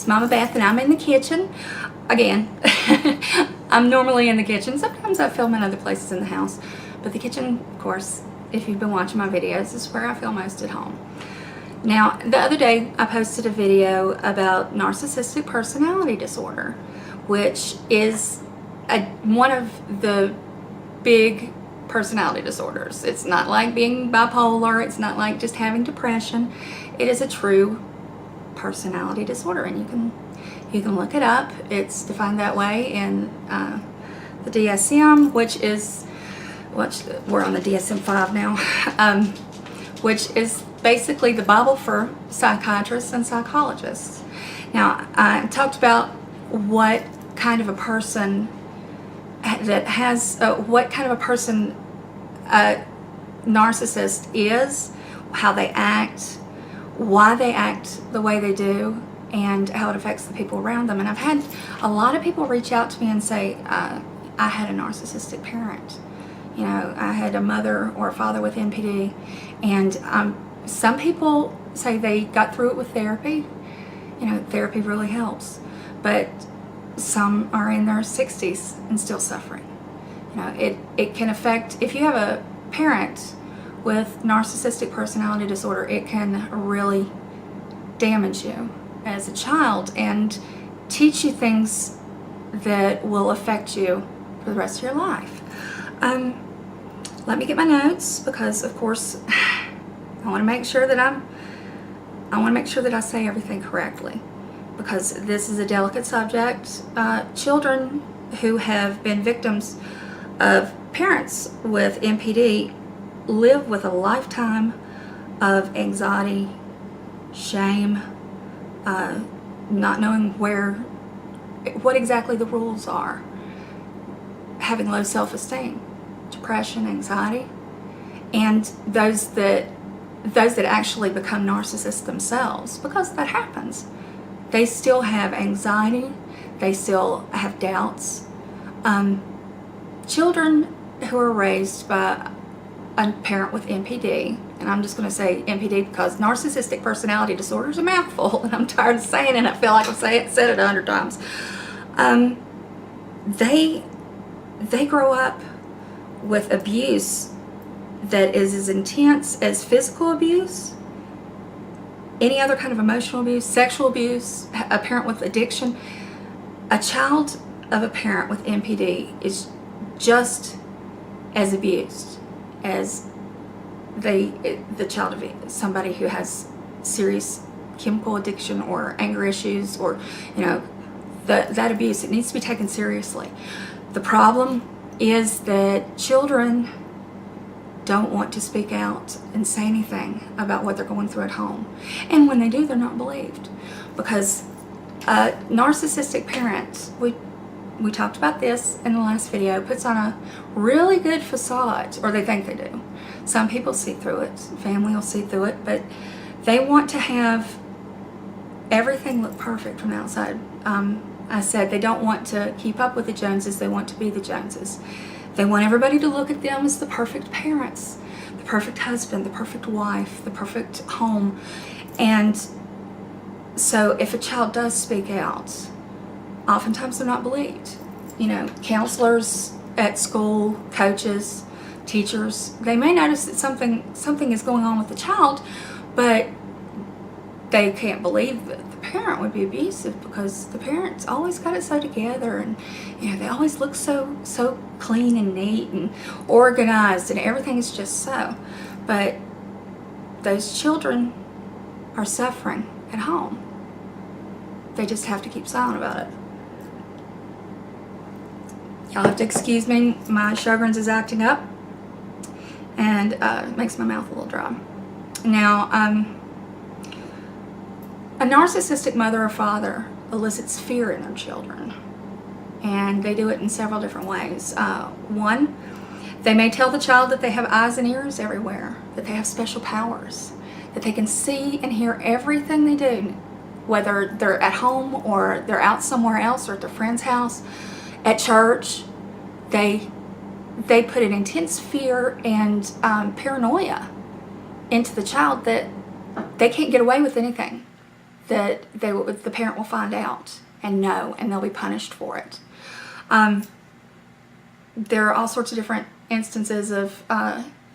It's Mama Beth and I'm in the kitchen. Again, I'm normally in the kitchen. Sometimes I film in other places in the house. But the kitchen, of course, if you've been watching my videos, is where I feel most at home. Now, the other day I posted a video about narcissistic personality disorder, which is one of the big personality disorders. It's not like being bipolar. It's not like just having depression. It is a true personality disorder, and you can look it up. It's defined that way in the DSM, which we're on the DSM-5 now, which is basically the Bible for psychiatrists and psychologists. Now, I talked about what kind of a person that has what kind of a person a narcissist is, how they act, why they act the way they do, and how it affects the people around them. And I've had a lot of people reach out to me and say, I had a narcissistic parent. You know, I had a mother or a father with NPD, and some people say they got through it with therapy. You know, therapy really helps, but some are in their 60s and still suffering. You know, it can affect, if you have a parent with narcissistic personality disorder, it can really damage you as a child and teach you things that will affect you for the rest of your life. Let me get my notes, because of course I want to make sure that I say everything correctly, because this is a delicate subject. Children who have been victims of parents with NPD live with a lifetime of anxiety, shame, not knowing what exactly the rules are, having low self-esteem, depression, anxiety, and those that actually become narcissists themselves, because that happens. They still have anxiety, they still have doubts. Children who are raised by a parent with NPD, and I'm just going to say NPD because narcissistic personality disorder is a mouthful, and I'm tired of saying it. I feel like I've said it 100 times. They grow up with abuse that is as intense as physical abuse, any other kind of emotional abuse, sexual abuse, a parent with addiction. A child of a parent with NPD is just as abused as the child of somebody who has serious chemical addiction or anger issues, or, you know, that abuse. It needs to be taken seriously. The problem is that children don't want to speak out and say anything about what they're going through at home. And when they do, they're not believed. Because a narcissistic parent, we talked about this in the last video, puts on a really good facade, or they think they do. Some people see through it, family will see through it, but they want to have everything look perfect from the outside. I said they don't want to keep up with the Joneses, they want to be the Joneses. They want everybody to look at them as the perfect parents, the perfect husband, the perfect wife, the perfect home. And so if a child does speak out, oftentimes they're not believed. You know, counselors at school, coaches, teachers, they may notice that something is going on with the child, but they can't believe that the parent would be abusive, because the parents always got it so together, and, you know, they always look so clean and neat and organized, and everything is just so. But those children are suffering at home. They just have to keep silent about it. Y'all have to excuse me, my Sjogren's is acting up, and it makes my mouth a little dry. Now, a narcissistic mother or father elicits fear in their children, and they do it in several different ways. One, they may tell the child that they have eyes and ears everywhere, that they have special powers, that they can see and hear everything they do, whether they're at home or they're out somewhere else or at their friend's house, at church. They put an intense fear and paranoia into the child that they can't get away with anything. that the parent will find out and know, and they'll be punished for it. There are all sorts of different instances of,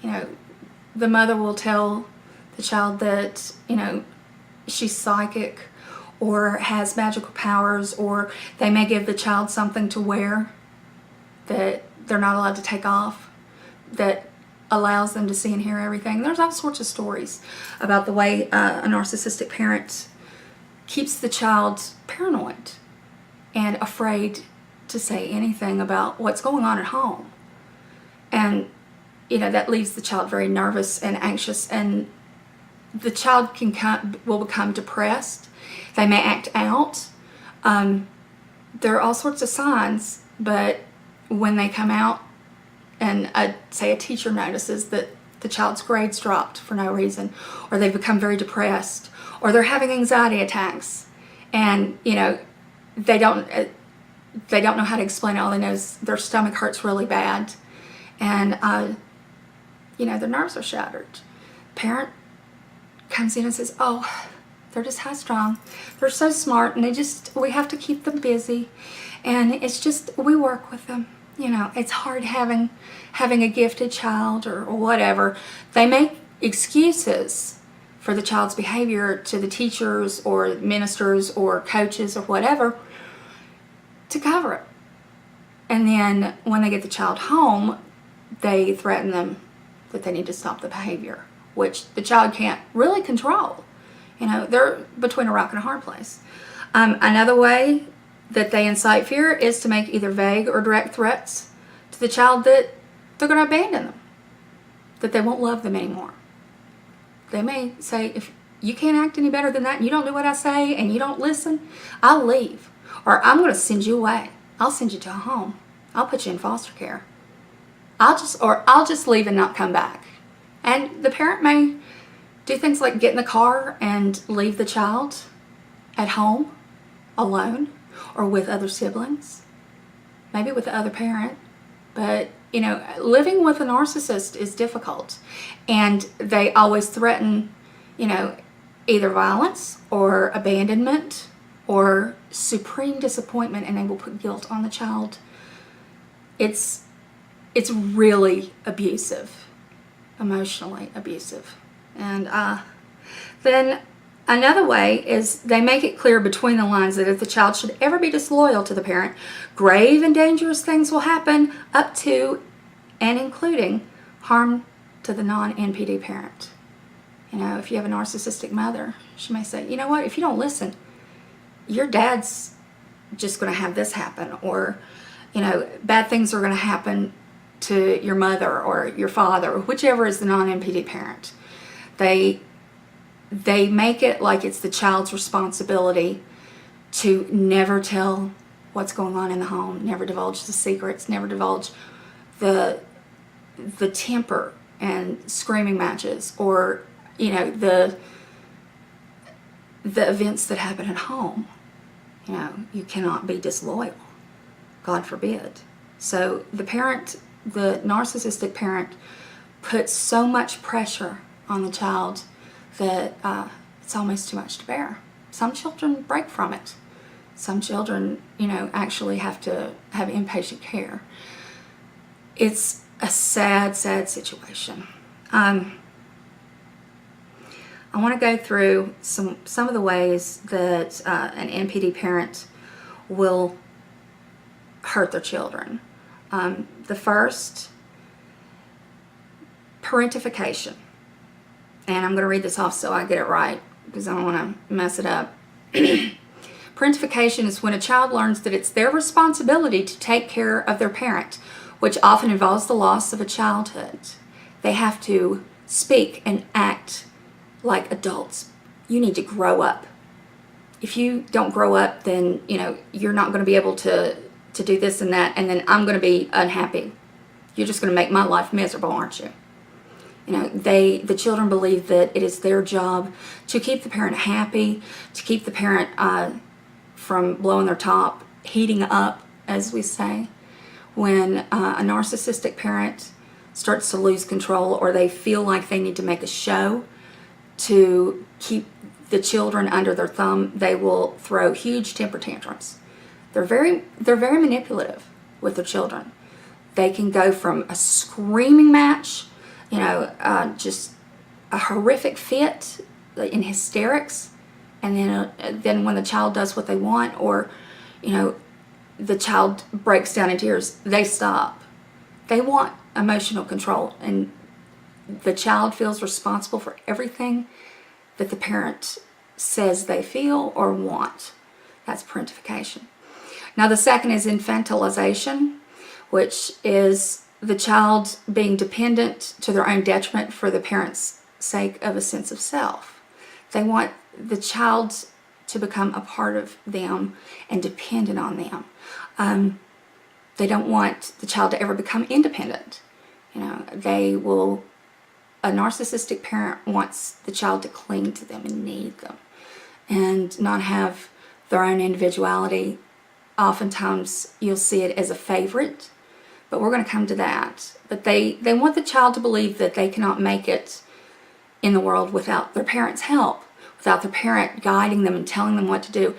the mother will tell the child that, she's psychic or has magical powers, or they may give the child something to wear that they're not allowed to take off, that allows them to see and hear everything. There's all sorts of stories about the way a narcissistic parent keeps the child paranoid and afraid to say anything about what's going on at home. And, that leaves the child very nervous and anxious, and the child will become depressed. They may act out. There are all sorts of signs, but when they come out and say a teacher notices that the child's grades dropped for no reason, or they've become very depressed, or they're having anxiety attacks, and they don't know how to explain it. All they know is their stomach hurts really bad, and their nerves are shattered. Parent comes in and says, "Oh, they're just high strung. They're so smart, and we have to keep them busy, and it's just we work with them. It's hard having a gifted child or whatever." They make excuses for the child's behavior to the teachers or ministers or coaches or whatever to cover it. And then when they get the child home, they threaten them that they need to stop the behavior, which the child can't really control. They're between a rock and a hard place. Another way that they incite fear is to make either vague or direct threats to the child that they're going to abandon them, that they won't love them anymore. They may say, "If you can't act any better than that, and you don't do what I say, and you don't listen, I'll leave. Or I'm going to send you away. I'll send you to a home. I'll put you in foster care. I'll just leave and not come back." And the parent may do things like get in the car and leave the child at home alone, or with other siblings, maybe with the other parent. But, living with a narcissist is difficult. And they always threaten, either violence or abandonment or supreme disappointment, and they will put guilt on the child. It's really abusive, emotionally abusive. And then another way is they make it clear between the lines that if the child should ever be disloyal to the parent, grave and dangerous things will happen, up to and including harm to the non-NPD parent. If you have a narcissistic mother, she may say, "You know what, if you don't listen, your dad's just going to have this happen," or, bad things are going to happen to your mother or your father, or whichever is the non-NPD parent. They make it like it's the child's responsibility to never tell what's going on in the home, never divulge the secrets, never divulge the temper and screaming matches, or the events that happen at home. You cannot be disloyal, God forbid. So the narcissistic parent puts so much pressure on the child that it's almost too much to bear. Some children break from it. Some children, actually have to have inpatient care. It's a sad, sad situation. I want to go through some of the ways that an NPD parent will hurt their children. The first, parentification. And I'm going to read this off so I get it right, because I don't want to mess it up. Parentification is when a child learns that it's their responsibility to take care of their parent, which often involves the loss of a childhood. They have to speak and act like adults. You need to grow up. If you don't grow up, then you're not going to be able to do this and that, and then I'm going to be unhappy. You're just going to make my life miserable, aren't you? The children believe that it is their job to keep the parent happy, to keep the parent from blowing their top, heating up, as we say. When a narcissistic parent starts to lose control, or they feel like they need to make a show to keep the children under their thumb, they will throw huge temper tantrums. They're very manipulative with their children. They can go from a screaming match, just a horrific fit in hysterics, and then when the child does what they want, or the child breaks down in tears, they stop. They want emotional control, and the child feels responsible for everything that the parent says they feel or want. That's parentification. Now the second is infantilization, which is the child being dependent to their own detriment for the parent's sake of a sense of self. They want the child to become a part of them and dependent on them. They don't want the child to ever become independent. A narcissistic parent wants the child to cling to them and need them and not have their own individuality. Oftentimes you'll see it as a favorite, but we're going to come to that. But they want the child to believe that they cannot make it in the world without their parent's help, without their parent guiding them and telling them what to do.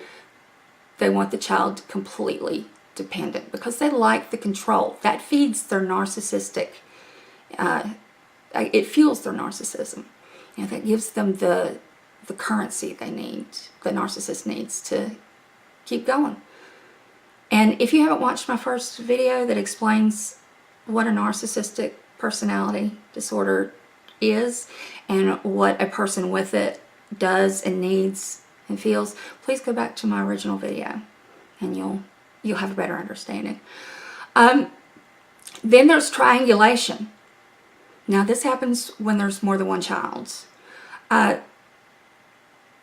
They want the child completely dependent because they like the control. That feeds their narcissistic, it fuels their narcissism. That gives them the currency they need, the narcissist needs to keep going. And if you haven't watched my first video that explains what a narcissistic personality disorder is and what a person with it does and needs and feels, please go back to my original video and you'll have a better understanding. Then there's triangulation. Now this happens when there's more than one child.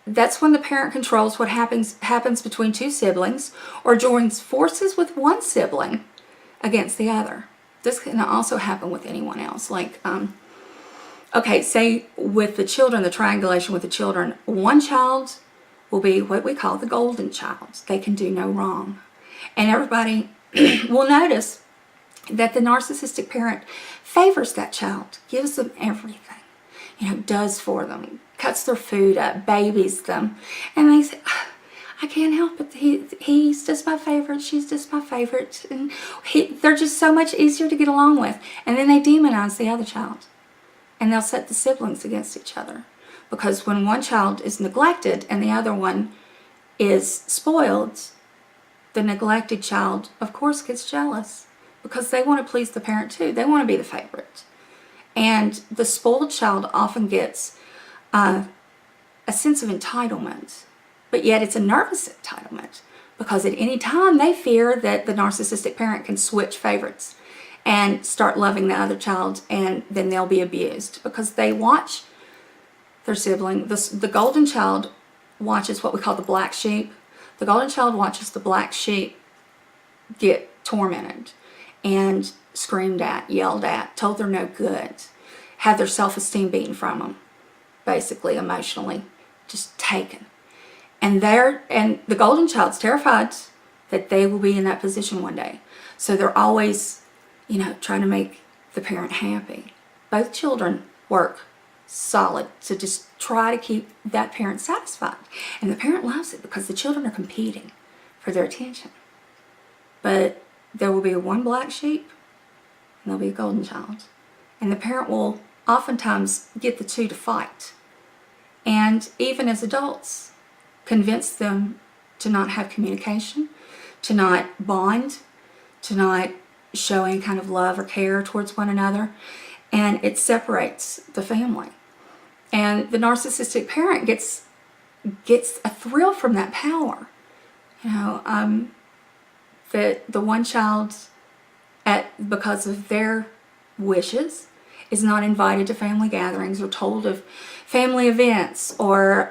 That's when the parent controls what happens between two siblings or joins forces with one sibling against the other. This can also happen with anyone else. Say with the children, the triangulation with the children, one child will be what we call the golden child. They can do no wrong. And everybody will notice that the narcissistic parent favors that child, gives them everything, does for them, cuts their food up, babies them, and they say, I can't help it. He's just my favorite, she's just my favorite, and they're just so much easier to get along with. And then they demonize the other child, and they'll set the siblings against each other, because when one child is neglected and the other one is spoiled, the neglected child, of course, gets jealous because they want to please the parent too. They want to be the favorite. And the spoiled child often gets a sense of entitlement, but yet it's a nervous entitlement because at any time they fear that the narcissistic parent can switch favorites and start loving the other child, and then they'll be abused because they watch their sibling. The golden child watches what we call the black sheep. The golden child watches the black sheep get tormented and screamed at, yelled at, told they're no good, have their self-esteem beaten from them, basically emotionally just taken. And the golden child's terrified that they will be in that position one day. So they're always, trying to make the parent happy. Both children work solid to just try to keep that parent satisfied. And the parent loves it because the children are competing for their attention. But there will be one black sheep and there'll be a golden child. And the parent will oftentimes get the two to fight. And even as adults, convince them to not have communication, to not bond, to not show any kind of love or care towards one another. And it separates the family. And the narcissistic parent gets a thrill from that power. That the one child, because of their wishes, is not invited to family gatherings or told of family events or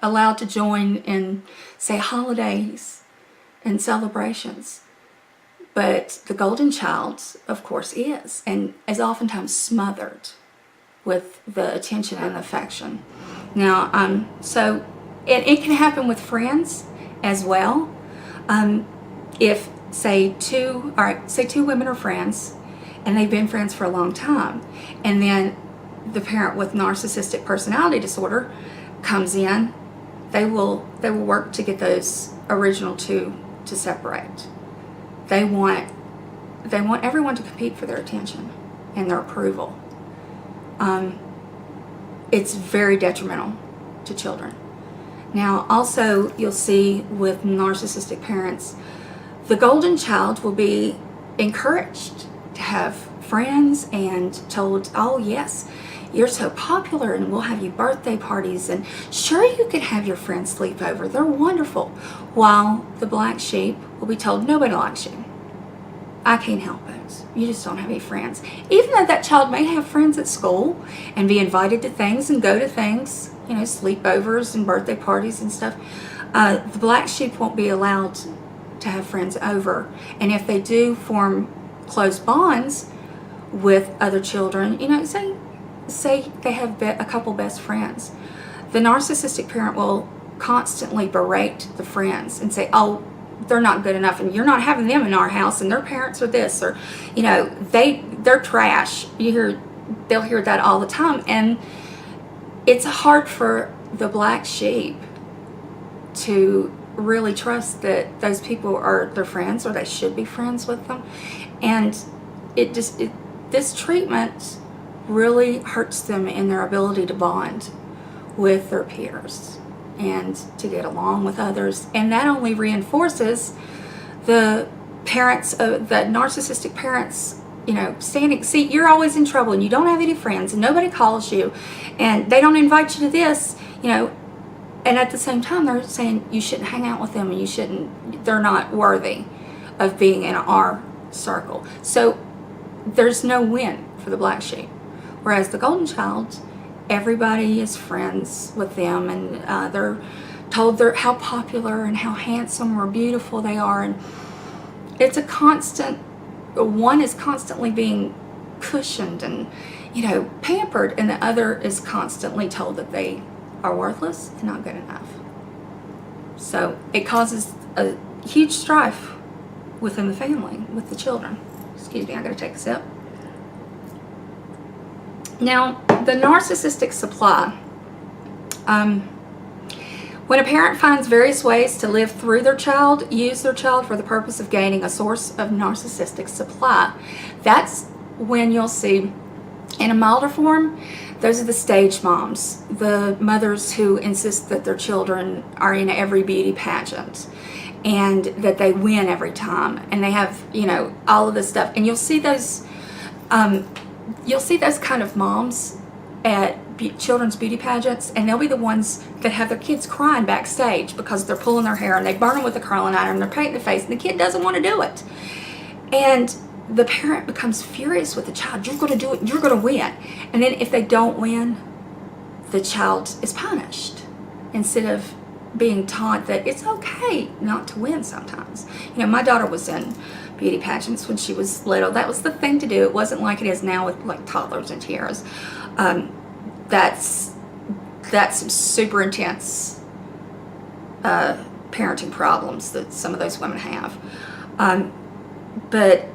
allowed to join in, say, holidays and celebrations. But the golden child, of course, is, and is oftentimes smothered with the attention and affection. Now, so it can happen with friends as well. If say two women are friends and they've been friends for a long time, and then the parent with narcissistic personality disorder comes in they will work to get those original two to separate. They want everyone to compete for their attention and their approval. It's very detrimental to children. Now, also, you'll see with narcissistic parents, the golden child will be encouraged to have friends and told, oh yes, you're so popular and we'll have you birthday parties, and sure, you can have your friends sleep over. They're wonderful. While the black sheep will be told, nobody likes you. I can't help it. You just don't have any friends. Even though that child may have friends at school and be invited to things and go to things, you know, sleepovers and birthday parties and stuff, the black sheep won't be allowed to have friends over. And if they do form close bonds with other children, you know, say they have a couple best friends, the narcissistic parent will constantly berate the friends and say, oh, they're not good enough, and you're not having them in our house, and their parents are this, or, you know, they're trash. They'll hear that all the time, and it's hard for the black sheep to really trust that those people are their friends, or they should be friends with them. And this treatment really hurts them in their ability to bond with their peers and to get along with others. And that only reinforces the parents, the narcissistic parents, you know, see, you're always in trouble and you don't have any friends and nobody calls you and they don't invite you to this, you know, and at the same time they're saying you shouldn't hang out with them and they're not worthy of being in our circle. So there's no win for the black sheep. Whereas the golden child, everybody is friends with them, and they're told how popular and how handsome or beautiful they are, and it's a constant, one is constantly being cushioned and, you know, pampered, and the other is constantly told that they are worthless and not good enough. So it causes a huge strife within the family, with the children. Excuse me, I gotta take a sip. Now, the narcissistic supply. When a parent finds various ways to live through their child, use their child for the purpose of gaining a source of narcissistic supply, that's when you'll see, in a milder form, those are the stage moms, the mothers who insist that their children are in every beauty pageant and that they win every time, and they have, you know, all of this stuff. And you'll see those kind of moms at children's beauty pageants, and they'll be the ones that have their kids crying backstage because they're pulling their hair and they burn them with a curling iron and they're painting the face and the kid doesn't want to do it. And the parent becomes furious with the child. You're going to do it. You're going to win. And then if they don't win, the child is punished instead of being taught that it's okay not to win sometimes. You know, my daughter was in beauty pageants when she was little. That was the thing to do. It wasn't like it is now with like toddlers and tiaras. That's some super intense parenting problems that some of those women have. But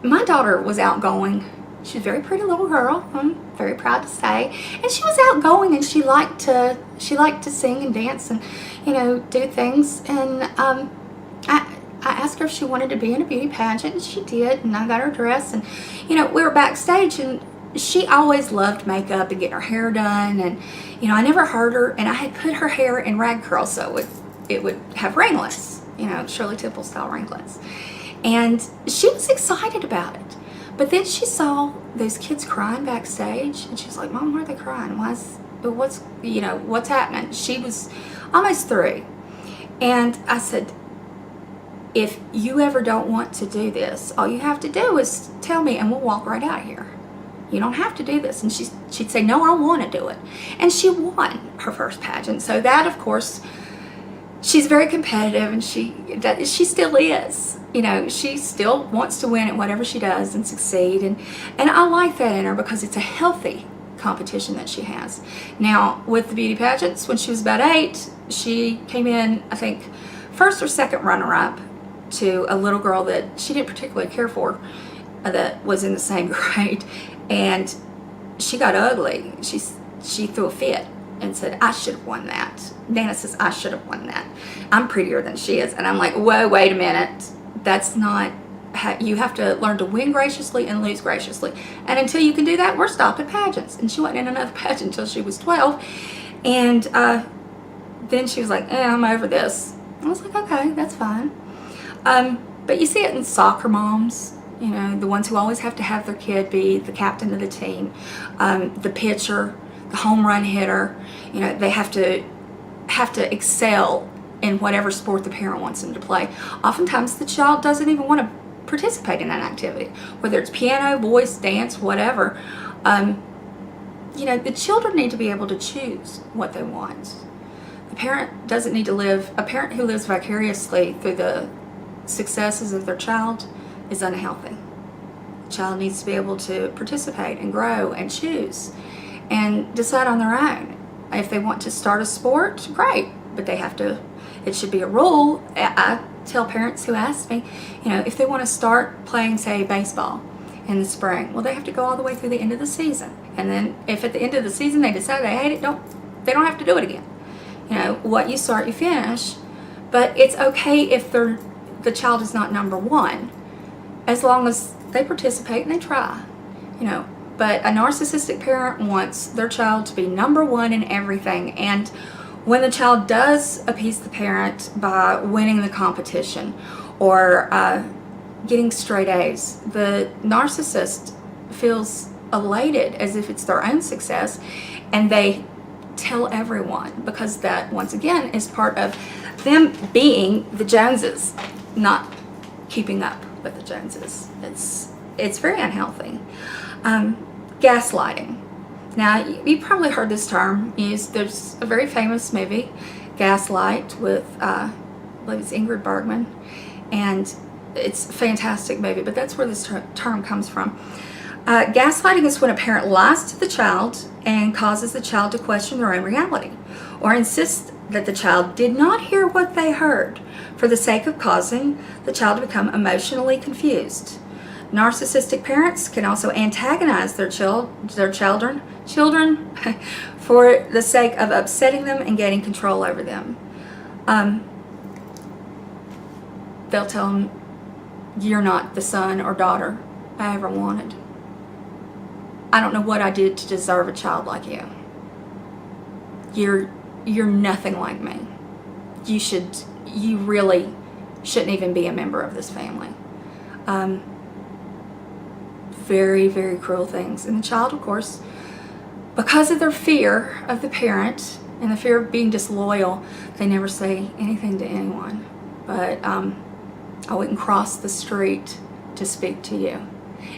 my daughter was outgoing. She was a very pretty little girl, I'm very proud to say. And she was outgoing, and she liked to sing and dance and, you know, do things. And I asked her if she wanted to be in a beauty pageant, and she did, and I got her dress. And, you know, we were backstage, and she always loved makeup and getting her hair done. And, you know, I never heard her, and I had put her hair in rag curls so it would have ringlets, you know, Shirley Temple style ringlets. And she was excited about it. But then she saw those kids crying backstage, and she was like, Mom, why are they crying? What's happening? She was almost 3. And I said, if you ever don't want to do this, all you have to do is tell me and we'll walk right out of here. You don't have to do this. And she'd say, no, I want to do it. And she won her first pageant. So that, of course, she's very competitive, and she still is. You know, she still wants to win at whatever she does and succeed. And I like that in her because it's a healthy competition that she has. Now, with the beauty pageants, when she was about 8, she came in, I think, first or second runner-up to a little girl that she didn't particularly care for that was in the same grade. And she got ugly. She threw a fit and said, I should have won that. Nana says, I should have won that. I'm prettier than she is. And I'm like, whoa, wait a minute. That's not how, you have to learn to win graciously and lose graciously. And until you can do that, we're stopping pageants. And she wasn't in another pageant until she was 12. And then she was like, I'm over this. I was like, okay, that's fine. But you see it in soccer moms. You know, the ones who always have to have their kid be the captain of the team, the pitcher, the home run hitter. You know, they have to excel in whatever sport the parent wants them to play. Oftentimes the child doesn't even want to participate in that activity, whether it's piano, voice, dance, whatever. You know, the children need to be able to choose what they want. The parent doesn't need to live, a parent who lives vicariously through the successes of their child is unhealthy. The child needs to be able to participate and grow and choose and decide on their own. If they want to start a sport, great, but they have to, it should be a rule. I tell parents who ask me, you know, if they want to start playing, say, baseball in the spring, well, they have to go all the way through the end of the season. And then if at the end of the season they decide they hate it, they don't have to do it again. You know, what you start, you finish. But it's okay if the child is not number one, as long as they participate and they try, you know. But a narcissistic parent wants their child to be number one in everything. And when the child does appease the parent by winning the competition or getting straight A's, the narcissist feels elated as if it's their own success, and they tell everyone, because that, once again, is part of them being the Joneses, not keeping up with the Joneses. It's very unhealthy. Gaslighting. Now, you probably heard this term used. There's a very famous movie, Gaslight, with I believe it's Ingrid Bergman, and it's a fantastic movie, but that's where this term comes from. Gaslighting is when a parent lies to the child and causes the child to question their own reality, or insists that the child did not hear what they heard for the sake of causing the child to become emotionally confused. Narcissistic parents can also antagonize their children for the sake of upsetting them and gaining control over them. They'll tell them, you're not the son or daughter I ever wanted. I don't know what I did to deserve a child like you. You're nothing like me. You really shouldn't even be a member of this family. Very, very cruel things. And the child, of course, because of their fear of the parent and the fear of being disloyal, they never say anything to anyone. But I wouldn't cross the street to speak to you.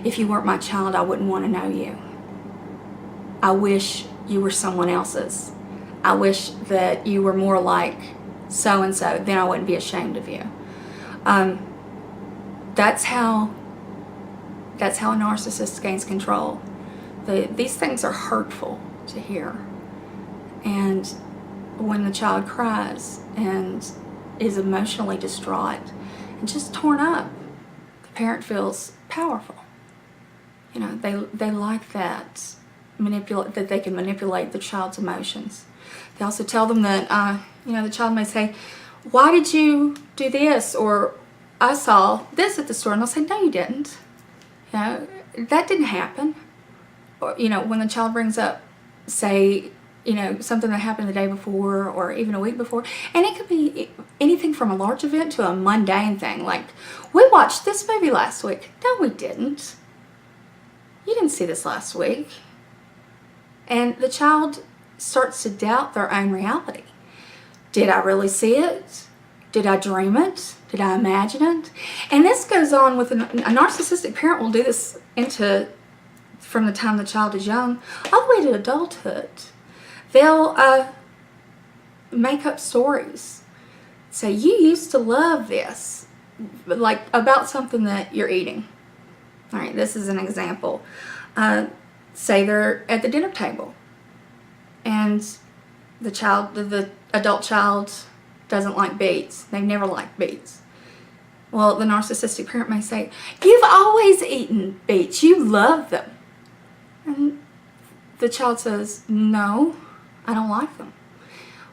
If you weren't my child, I wouldn't want to know you. I wish you were someone else's. I wish that you were more like so-and-so, then I wouldn't be ashamed of you. That's how a narcissist gains control. These things are hurtful to hear. And when the child cries and is emotionally distraught and just torn up, the parent feels powerful. You know, they like that, that they can manipulate the child's emotions. They also tell them that, you know, the child may say, why did you do this? Or I saw this at the store. And they'll say, no, you didn't. You know, that didn't happen. Or, you know, when the child brings up, say, you know, something that happened the day before or even a week before. And it could be anything from a large event to a mundane thing. Like, we watched this movie last week. No, we didn't. You didn't see this last week. And the child starts to doubt their own reality. Did I really see it? Did I dream it? Did I imagine it? And this goes on with a narcissistic parent will do this from the time the child is young all the way to adulthood. They'll make up stories. Say, you used to love this, like about something that you're eating. All right, this is an example. Say they're at the dinner table and the adult child doesn't like beets. They've never liked beets. Well, the narcissistic parent may say, you've always eaten beets. You love them. And the child says, no, I don't like them.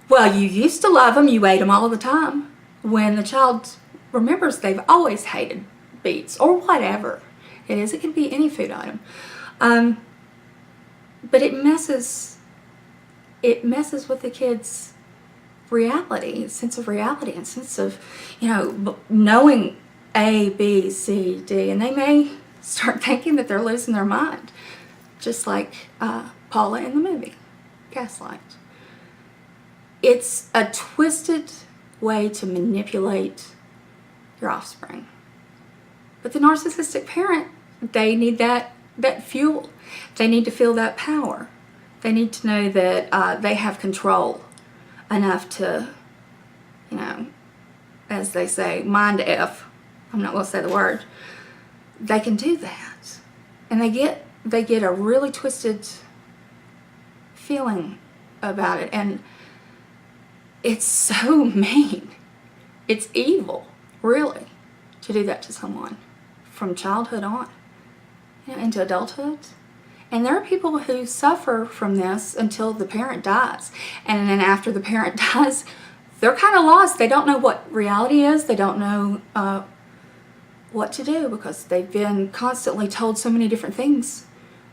Well, you used to love them. You ate them all the time. When the child remembers they've always hated beets or whatever it is, it can be any food item. But it messes with the kid's reality, sense of reality, and sense of, knowing A, B, C, D, and they may start thinking that they're losing their mind, just like Paula in the movie, Gaslight. It's a twisted way to manipulate your offspring. But the narcissistic parent, they need that fuel. They need to feel that power. They need to know that they have control enough to, as they say, mind F. I'm not going to say the word. They can do that. And they get a really twisted feeling about it. And it's so mean. It's evil, really, to do that to someone from childhood on, into adulthood. And there are people who suffer from this until the parent dies. And then after the parent dies, they're kind of lost. They don't know what reality is. They don't know what to do because they've been constantly told so many different things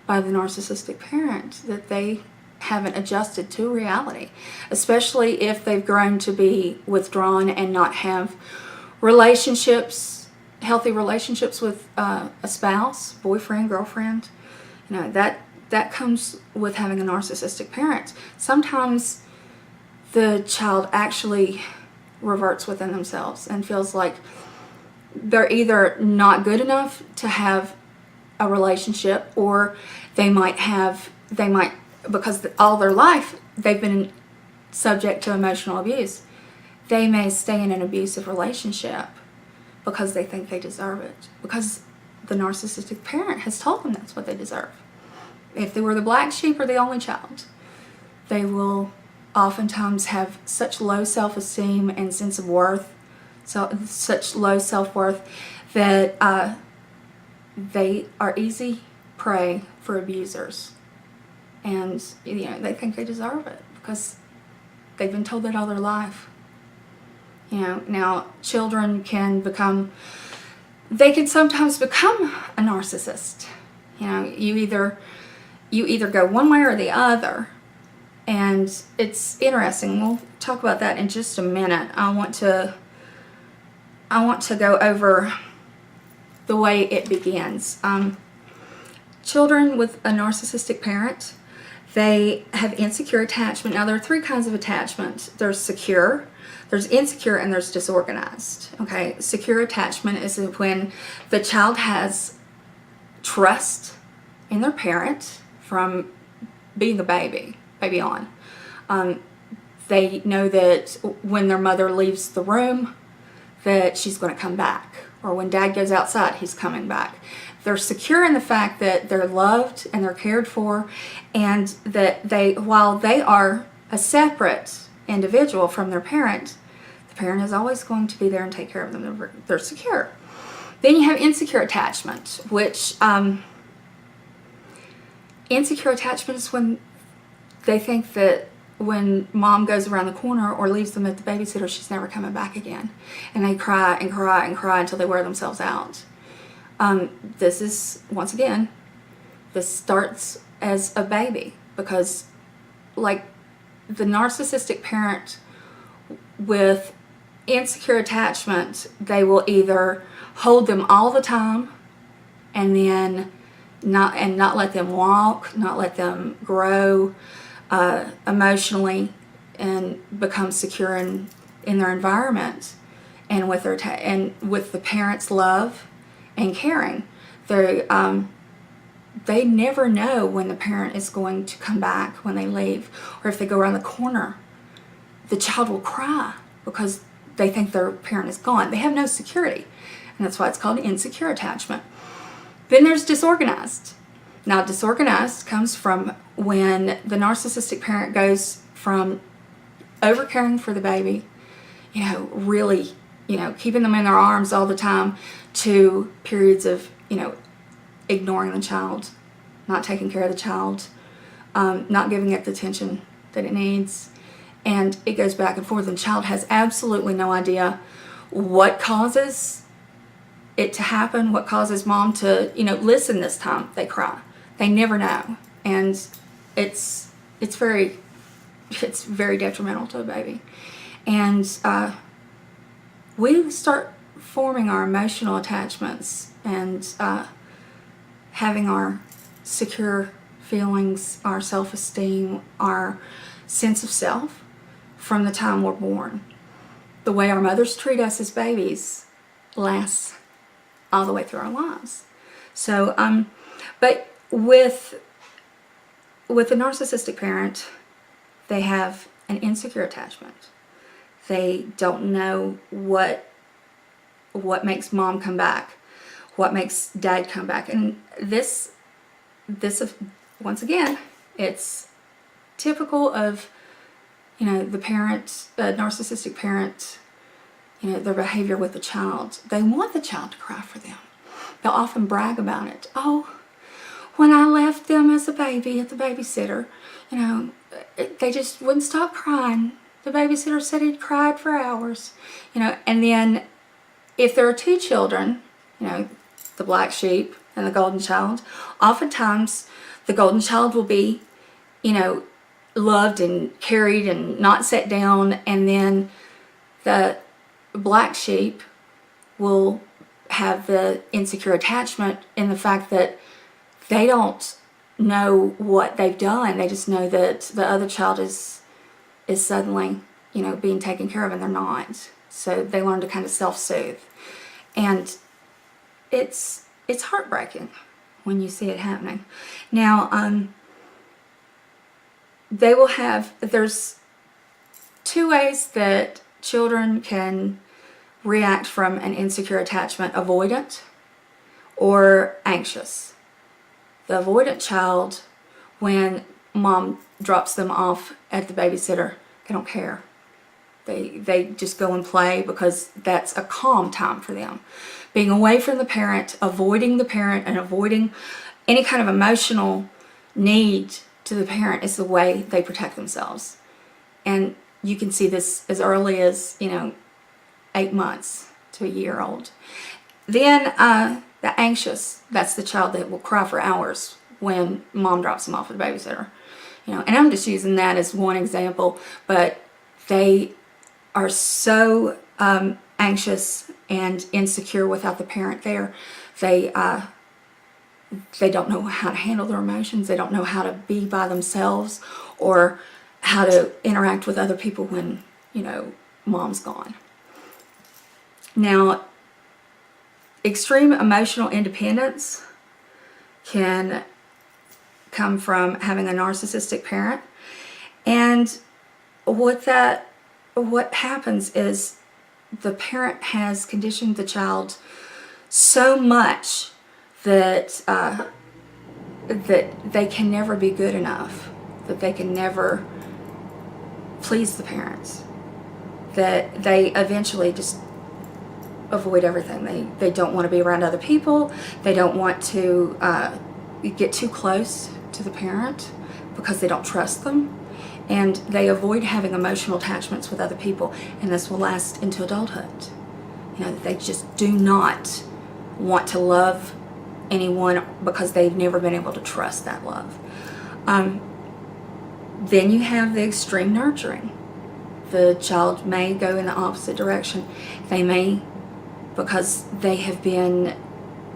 by the narcissistic parent that they haven't adjusted to reality, especially if they've grown to be withdrawn and not have healthy relationships with a spouse, boyfriend, girlfriend. That comes with having a narcissistic parent. Sometimes the child actually reverts within themselves and feels like they're either not good enough to have a relationship, or they might, because all their life they've been subject to emotional abuse, they may stay in an abusive relationship because they think they deserve it, because the narcissistic parent has told them that's what they deserve. If they were the black sheep or the only child, they will oftentimes have such low self-esteem and sense of worth, such low self-worth, that they are easy prey for abusers. And they think they deserve it because they've been told that all their life. Now children can sometimes become a narcissist. You either go one way or the other. And it's interesting. We'll talk about that in just a minute. I want to go over the way it begins. Children with a narcissistic parent, they have insecure attachment. Now, there are three kinds of attachment. There's secure, there's insecure, and there's disorganized. Okay, secure attachment is when the child has trust in their parent from being a baby on. They know that when their mother leaves the room, that she's going to come back, or when dad goes outside, he's coming back. They're secure in the fact that they're loved and they're cared for, and that while they are a separate individual from their parent, the parent is always going to be there and take care of them. They're secure. Then you have insecure attachment, which insecure attachment is when they think that when mom goes around the corner or leaves them at the babysitter, she's never coming back again. And they cry and cry and cry until they wear themselves out. This is, once again, this starts as a baby, because like the narcissistic parent with insecure attachment, they will either hold them all the time and then not let them walk, not let them grow emotionally and become secure in their environment, and with the parents' love and caring. They never know when the parent is going to come back when they leave, or if they go around the corner, the child will cry because they think their parent is gone. They have no security, and that's why it's called insecure attachment. Then there's disorganized. Now, disorganized comes from when the narcissistic parent goes from overcaring for the baby, really, keeping them in their arms all the time, to periods of, ignoring the child, not taking care of the child, not giving it the attention that it needs, and it goes back and forth, and the child has absolutely no idea what causes it to happen, what causes mom to, listen this time they cry. They never know. And it's very detrimental to a baby. And we start forming our emotional attachments and having our secure feelings, our self-esteem, our sense of self from the time we're born. The way our mothers treat us as babies lasts all the way through our lives. So, but with a narcissistic parent, they have an insecure attachment. They don't know what makes mom come back, what makes dad come back. And this once again, it's typical of, the parent, the narcissistic parent, their behavior with the child. They want the child to cry for them. They'll often brag about it. Oh, when I left them as a baby at the babysitter, they just wouldn't stop crying. The babysitter said he'd cried for hours, and then if there are two children, the black sheep and the golden child, oftentimes the golden child will be, loved and carried and not set down, and then the black sheep will have the insecure attachment in the fact that they don't know what they've done. They just know that the other child is suddenly, being taken care of, and they're not. So they learn to kind of self-soothe. And it's heartbreaking when you see it happening. Now, there's two ways that children can react from an insecure attachment: avoidant or anxious. The avoidant child, when mom drops them off at the babysitter, they don't care. They just go and play because that's a calm time for them. Being away from the parent, avoiding the parent, and avoiding any kind of emotional need to the parent is the way they protect themselves. And you can see this as early as, 8 months to a year old. Then the anxious, that's the child that will cry for hours when mom drops them off at the babysitter. And I'm just using that as one example, but they are so anxious and insecure without the parent there. They don't know how to handle their emotions. They don't know how to be by themselves or how to interact with other people when, mom's gone. Now, extreme emotional independence can come from having a narcissistic parent. And what happens is the parent has conditioned the child so much that that they can never be good enough, that they can never please the parents, that they eventually just avoid everything. They don't want to be around other people. They don't want to get too close to the parent because they don't trust them. And they avoid having emotional attachments with other people, and this will last into adulthood. They just do not want to love anyone because they've never been able to trust that love. Then you have the extreme nurturing. The child may go in the opposite direction. They may, because they have been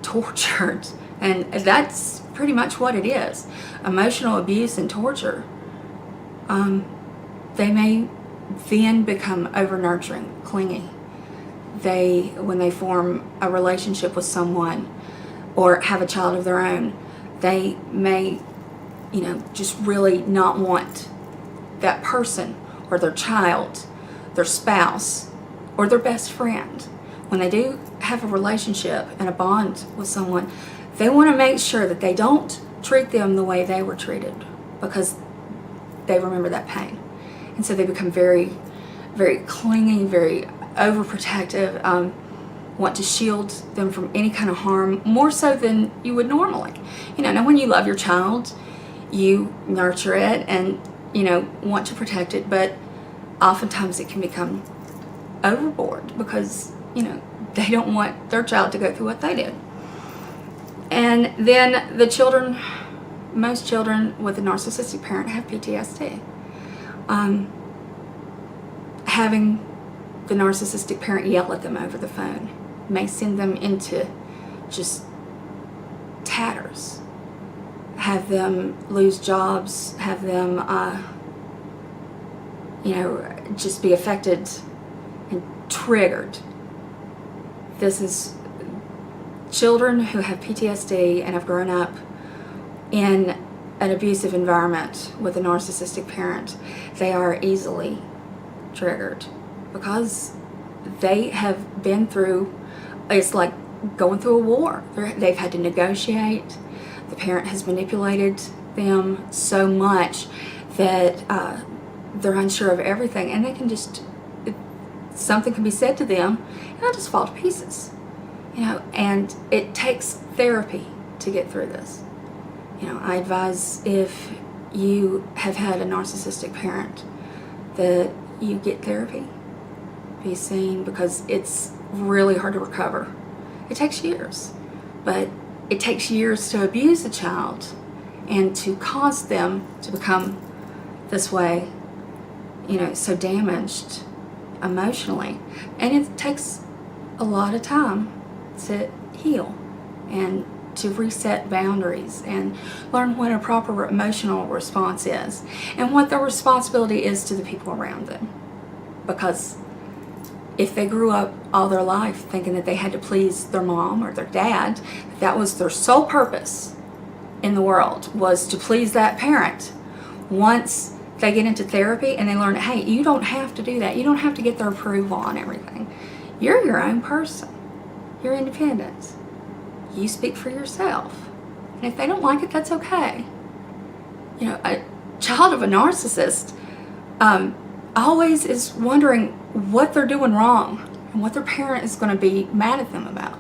tortured, and that's pretty much what it is. Emotional abuse and torture. They may then become over-nurturing, clingy. When they form a relationship with someone or have a child of their own, they may, just really not want that person or their child, their spouse, or their best friend. When they do have a relationship and a bond with someone, they want to make sure that they don't treat them the way they were treated, because they remember that pain. And so they become very, very clingy, very overprotective, want to shield them from any kind of harm, more so than you would normally. Now when you love your child, you nurture it and want to protect it, but oftentimes it can become overboard because, they don't want their child to go through what they did. And then most children with a narcissistic parent have PTSD. Having the narcissistic parent yell at them over the phone may send them into just tatters, have them lose jobs, have them, just be affected and triggered. This is children who have PTSD and have grown up in an abusive environment with a narcissistic parent. They are easily triggered because they have been through, it's like going through a war. They've had to negotiate. The parent has manipulated them so much that they're unsure of everything, and they can something can be said to them and they'll just fall to pieces. And it takes therapy to get through this. I advise, if you have had a narcissistic parent, that you get therapy, be seen, because it's really hard to recover. It takes years, but it takes years to abuse a child and to cause them to become this way, so damaged emotionally. And it takes a lot of time to heal and to reset boundaries and learn what a proper emotional response is and what their responsibility is to the people around them. Because if they grew up all their life thinking that they had to please their mom or their dad, that was their sole purpose in the world, was to please that parent, once they get into therapy and they learn, hey, you don't have to do that. You don't have to get their approval on everything. You're your own person. You're independent. You speak for yourself. And if they don't like it, that's okay. A child of a narcissist always is wondering what they're doing wrong and what their parent is going to be mad at them about,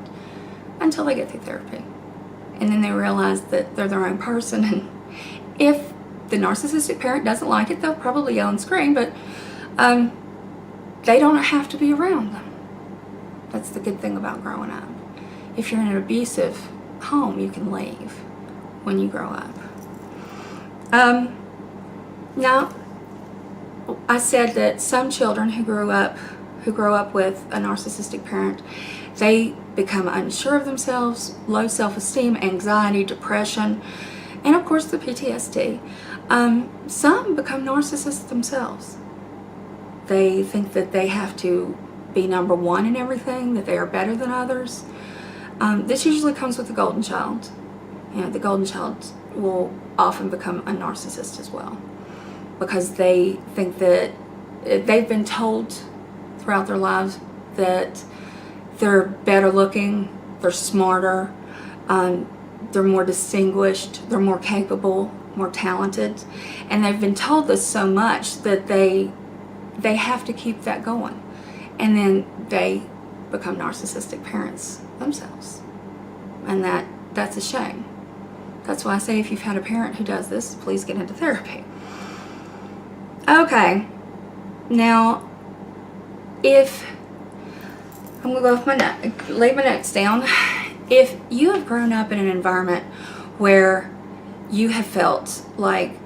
until they get through therapy. And then they realize that they're their own person. And if the narcissistic parent doesn't like it, they'll probably yell and scream, but they don't have to be around them. That's the good thing about growing up. If you're in an abusive home, you can leave when you grow up. Now, I said that some children who grow up with a narcissistic parent, they become unsure of themselves, low self-esteem, anxiety, depression, and of course the PTSD. Some become narcissists themselves. They think that they have to be number one in everything, that they are better than others. This usually comes with the golden child. The golden child will often become a narcissist as well, because they think that they've been told throughout their lives that they're better looking, they're smarter, they're more distinguished, they're more capable, more talented, and they've been told this so much that they have to keep that going, and then they become narcissistic parents themselves, and that's a shame. That's why I say, if you've had a parent who does this, please get into therapy. Okay, now if I'm gonna go off my note, lay my notes down. If you have grown up in an environment where you have felt like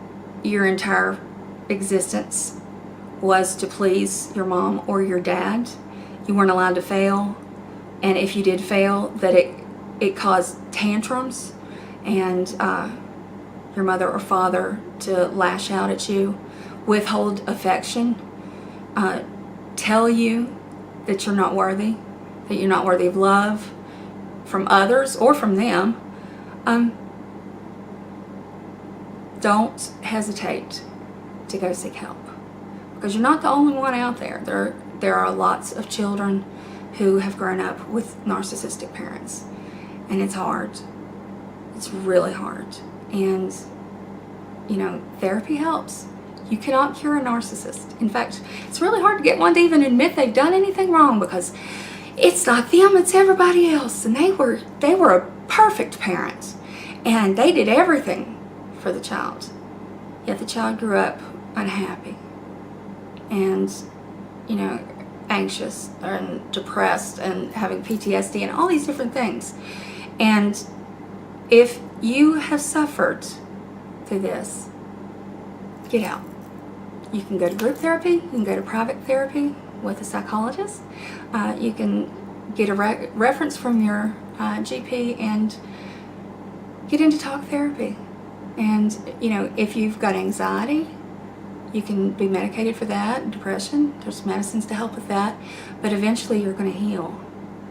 your entire existence was to please your mom or your dad, you weren't allowed to fail, and if you did fail, that it caused tantrums and your mother or father to lash out at you, withhold affection, tell you that you're not worthy, that you're not worthy of love from others or from them, don't hesitate to go seek help, because you're not the only one out there. There are lots of children who have grown up with narcissistic parents, and it's hard. It's really hard. And therapy helps. You cannot cure a narcissist. In fact, it's really hard to get one to even admit they've done anything wrong, because it's not them, it's everybody else. And they were a perfect parent, and they did everything for the child. Yet the child grew up unhappy and, you know, anxious and depressed and having PTSD and all these different things. And if you have suffered through this, get out. You can go to group therapy, you can go to private therapy with a psychologist, you can get a reference from your GP and get into talk therapy. And, you know, if you've got anxiety, you can be medicated for that, depression, there's medicines to help with that, but eventually you're going to heal.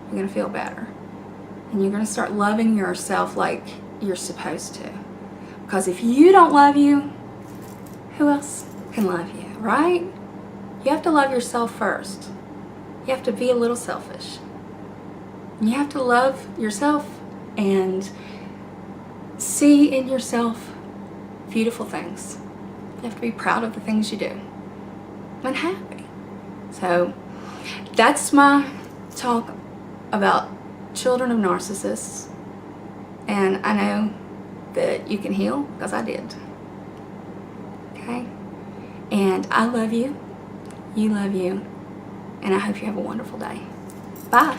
You're going to feel better. And you're going to start loving yourself like you're supposed to. Because if you don't love you, who else can love you, right? You have to love yourself first. You have to be a little selfish. You have to love yourself and see in yourself beautiful things. You have to be proud of the things you do and happy. So that's my talk about children of narcissists. And I know that you can heal because I did. Okay? And I love you. You love you. And I hope you have a wonderful day. Bye.